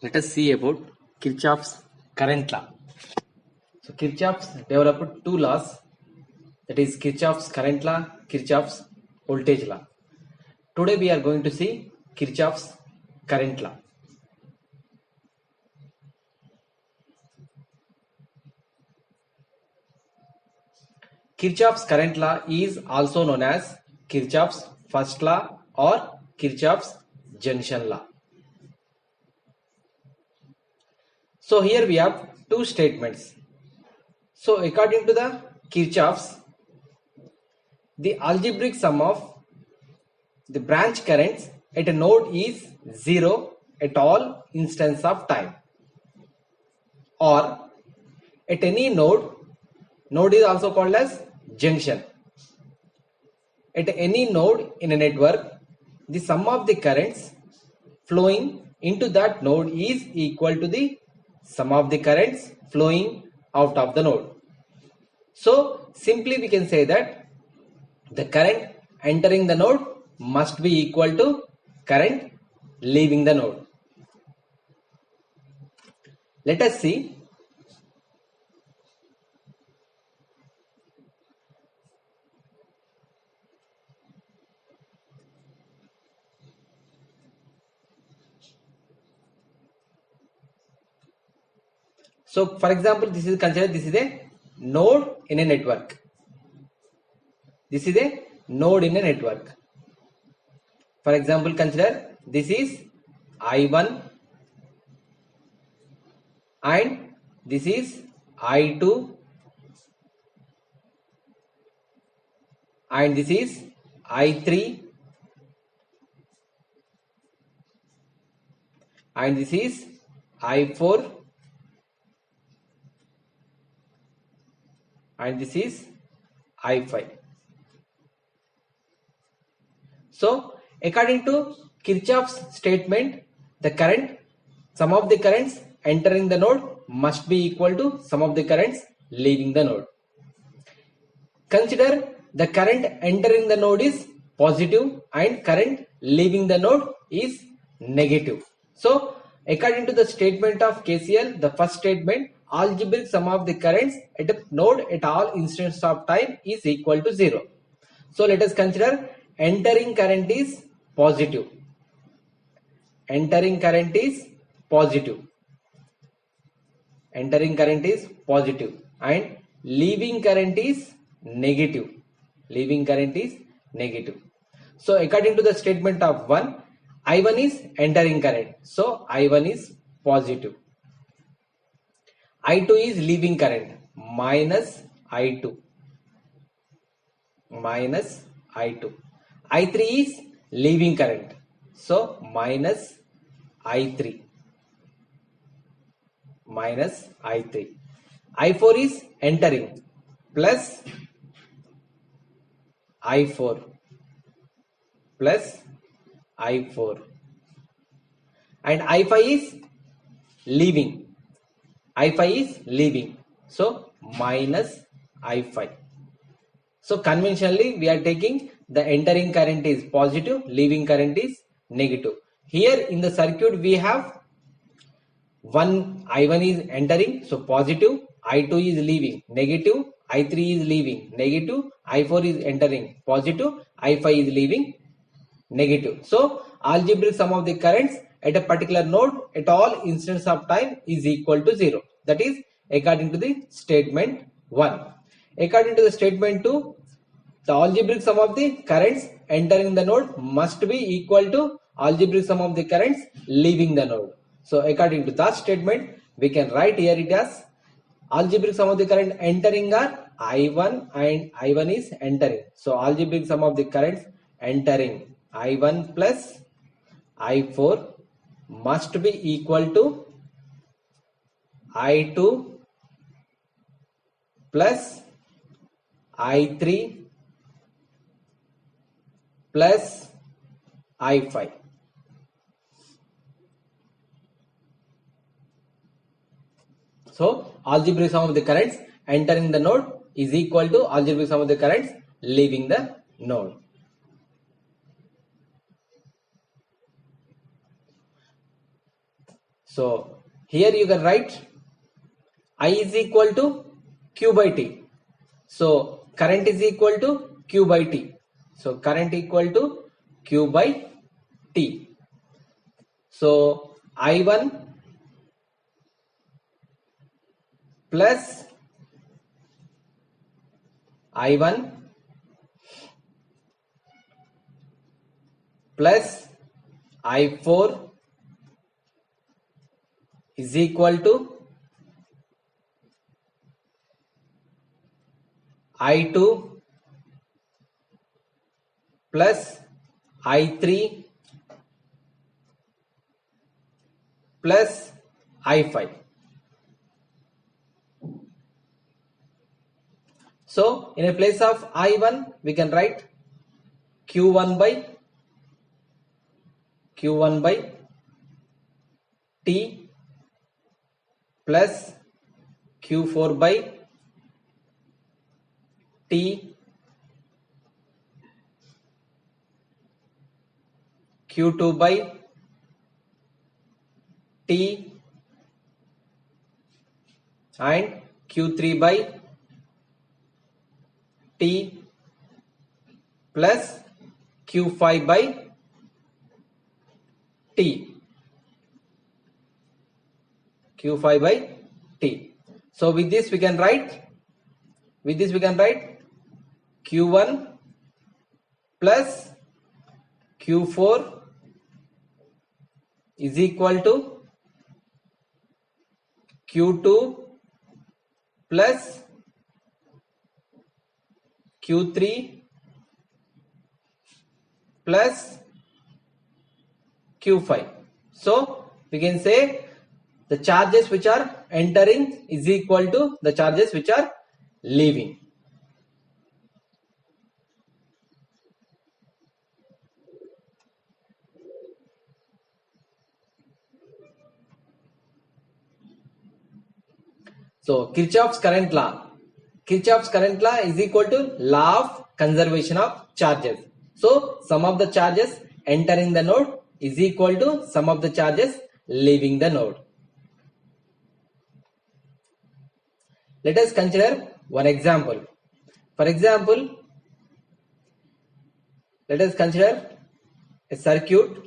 Let us see about Kirchhoff's current law. So Kirchhoff's developed two laws, that is Kirchhoff's current law, Kirchhoff's voltage law. Today we are going to see Kirchhoff's current law. Kirchhoff's current law is also known as Kirchhoff's first law or Kirchhoff's junction law. So here we have two statements. So according to the Kirchhoff's, the algebraic sum of the branch currents at a node is 0 at all instants of time, or at any node is also called as junction. At any node in a network, the sum of the currents flowing into that node is equal to the sum of the currents flowing out of the node. So simply we can say that the current entering the node must be equal to current leaving the node. Let us see. So for example, this is a node in a network. This is a node in a network. For example, consider this is I1 and this is I2 and this is I3 and this is I4 and this is I5. So according to Kirchhoff's statement, the current, sum of the currents entering the node must be equal to sum of the currents leaving the node. Consider the current entering the node is positive and current leaving the node is negative. So according to the statement of KCL, the first statement, algebraic sum of the currents at a node at all instants of time is equal to 0. So let us consider entering current is positive. Entering current is positive. Entering current is positive and leaving current is negative. Leaving current is negative. So according to the statement of 1, I1 is entering current. So I1 is positive. I2 is leaving current, minus I2. Minus I2. I3 is leaving current. So minus I3. Minus I3. I4 is entering, plus I4. Plus I4. And I5 is leaving. I5 is leaving. So minus I5. So conventionally we are taking the entering current is positive, leaving current is negative. Here in the circuit we have one I1 is entering, so positive, I2 is leaving, negative, I3 is leaving, negative, I4 is entering, positive, I5 is leaving, negative. So algebraic sum of the currents at a particular node at all instants of time is equal to 0. That is according to the statement 1. According to the statement 2, the algebraic sum of the currents entering the node must be equal to algebraic sum of the currents leaving the node. So according to that statement, we can write here it as algebraic sum of the current entering are I1 and I1 is entering. So algebraic sum of the currents entering I1 plus I4 must be equal to I2 plus I3 plus I5. So algebraic sum of the currents entering the node is equal to algebraic sum of the currents leaving the node. So here you can write I is equal to Q by T. So current is equal to Q by T. So current equal to Q by T. So I1 plus I1 plus I4 is equal to I2 plus I3 plus I5. So in a place of I1 we can write Q1 by T plus Q4 by T Q2 by T and Q3 by T plus Q5 by T. Q5 by T. So with this we can write Q1 plus Q4 is equal to Q2 plus Q3 plus Q5. So we can say the charges which are entering is equal to the charges which are leaving. So Kirchhoff's current law is equal to law of conservation of charges. So sum of the charges entering the node is equal to sum of the charges leaving the node. Let us consider one example. For example, let us consider a circuit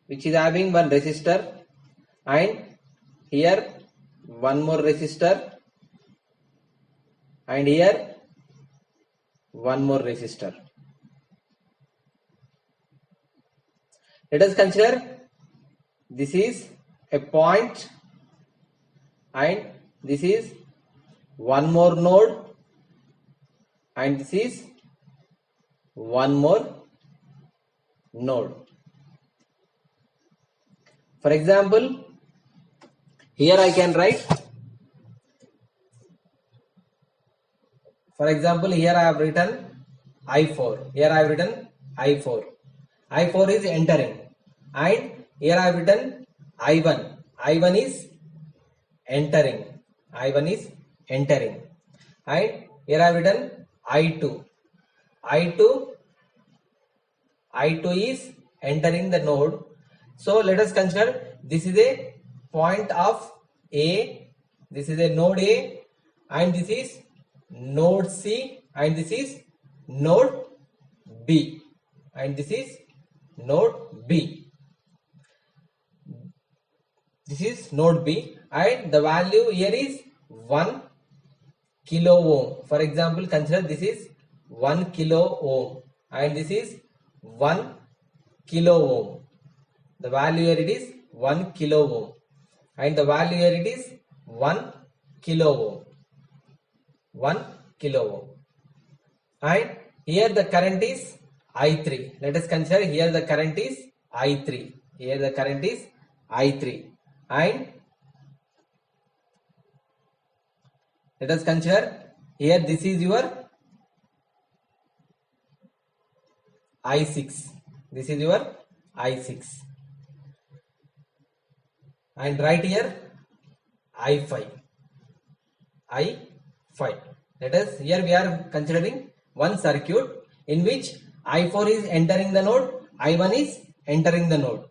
which is having one resistor and here one more resistor and here one more resistor. Let us consider this is a point and this is one more node and this is one more node. For example, here I can write, for example, here I have written I4. Here I have written I4. I4 is entering and here I have written I1. I1 is entering. I1 is entering and here I have written I2. I2 is entering the node. So let us consider this is a point of A, this is a node A and this is node C and this is node B and this is node B. This is node B and the value here is 1 kilo ohm. For example, consider this is 1 kilo ohm and this is 1 kilo ohm. The value here it is 1 kilo ohm and the value here it is 1 kilo ohm. 1 kilo ohm. And here the current is I3. Let us consider here the current is I3. Here the current is I3. And let us consider here this is your I6. This is your I6. And right here I5. I5. Let us, here we are considering one circuit in which I4 is entering the node, I1 is entering the node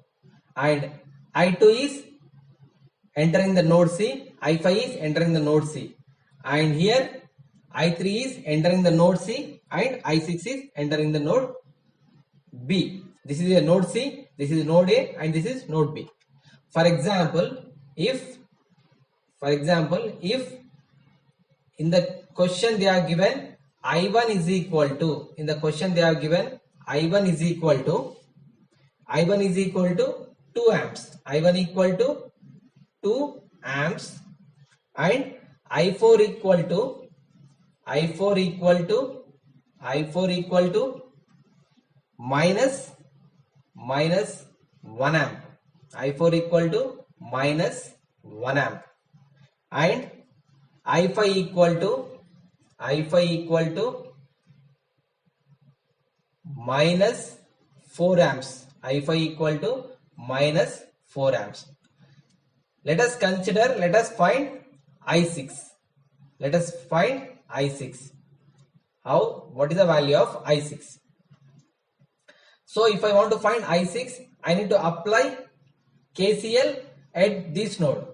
and I2 is entering the node C, I5 is entering the node C, and here I3 is entering the node C and I6 is entering the node B. This is a node C, this is node A, and this is node B. For example, if in the question they are given I1 is equal to, in the question they are given I1 is equal to 2 amps, I1 equal to 2 amps, and I4 equal to minus 1 amp, I4 equal to minus 1 amp, and I5 equal to minus 4 amps, I5 equal to minus 4 amps. Let us find I6. Let us find I6. How? What is the value of I6? So if I want to find I6, I need to apply KCL at this node.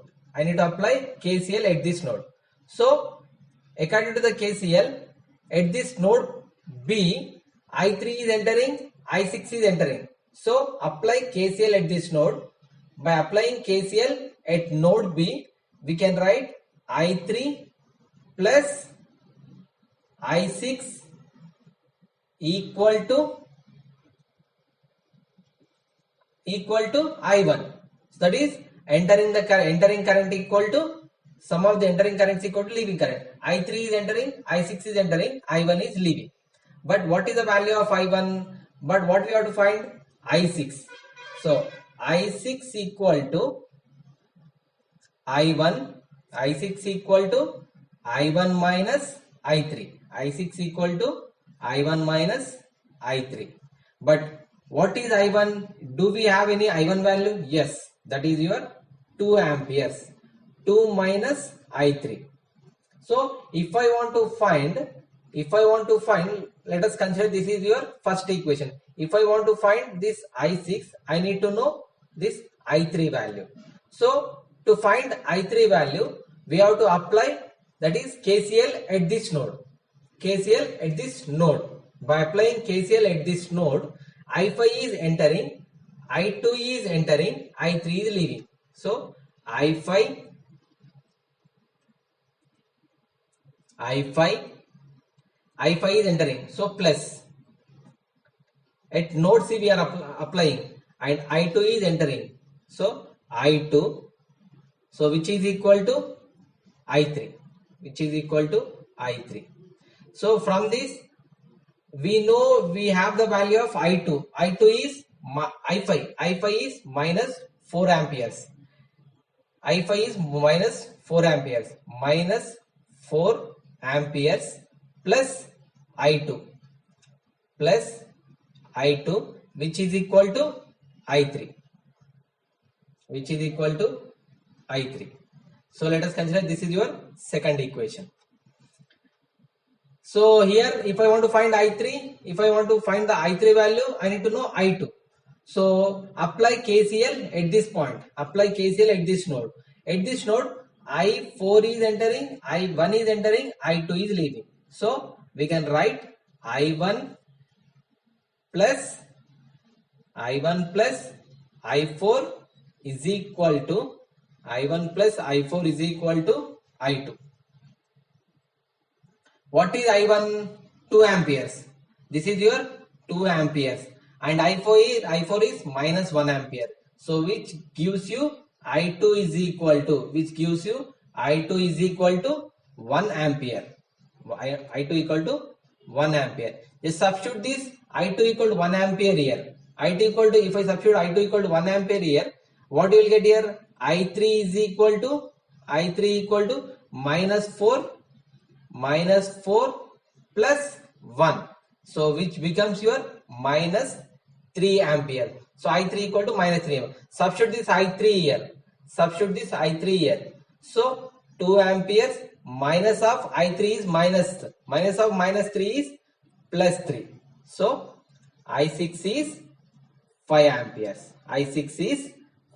So according to the KCL, at this node B, I3 is entering, I6 is entering. So apply KCL at this node. By applying KCL at node B, we can write I3 plus I6 equal to I1. So that is entering current equal to sum of the entering currents equal to leaving current. I3 is entering, I6 is entering, I1 is leaving. But what is the value of I1? But what we have to find? I6. So I6 equal to I1. I6 equal to I1 minus I3. I6 equal to I1 minus I3. But what is I1? Do we have any I1 value? Yes, that is your 2 amperes. 2 minus I3. So if I want to find, let us consider this is your first equation. If I want to find this I6, I need to know this I3 value. So to find I3 value, we have to apply, that is KCL at this node. By applying KCL at this node, I5 is entering, I2 is entering, I3 is leaving. So I5 is entering. So plus at node C we are applying, and I2 is entering. So I2, so which is equal to I3. So from this we know we have the value of I2. I2 is I5 is minus 4 amperes. I5 is minus 4 amperes. Minus 4 amperes plus I2 which is equal to I3. So let us consider this is your second equation. So here if I want to find I3, if I want to find the I3 value, I need to know I2. So apply KCL at this point. Apply KCL at this node. At this node, I4 is entering, I1 is entering, I2 is leaving. So we can write I1 plus I4 is equal to I2. What is I1? 2 amperes. This is your 2 amperes. And I4 is minus 1 ampere. So which gives you I2 is equal to 1 ampere. I2 equal to 1 ampere. Just substitute this I2 equal to 1 ampere here. If I substitute I2 equal to 1 ampere here, what you will get here? I3 is equal to minus 4 plus 1. So which becomes your minus 3 ampere. So I3 equal to minus 3 ampere. Substitute this I3 here. So 2 amperes minus of I3 is minus of minus 3 is plus 3. So I6 is 5 amperes.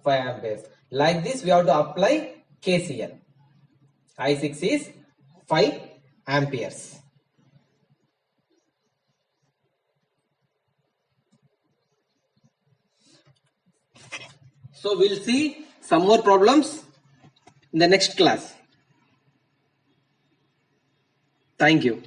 5 amperes. Like this, we have to apply KCL. I6 is 5 amperes. So we'll see some more problems in the next class. Thank you.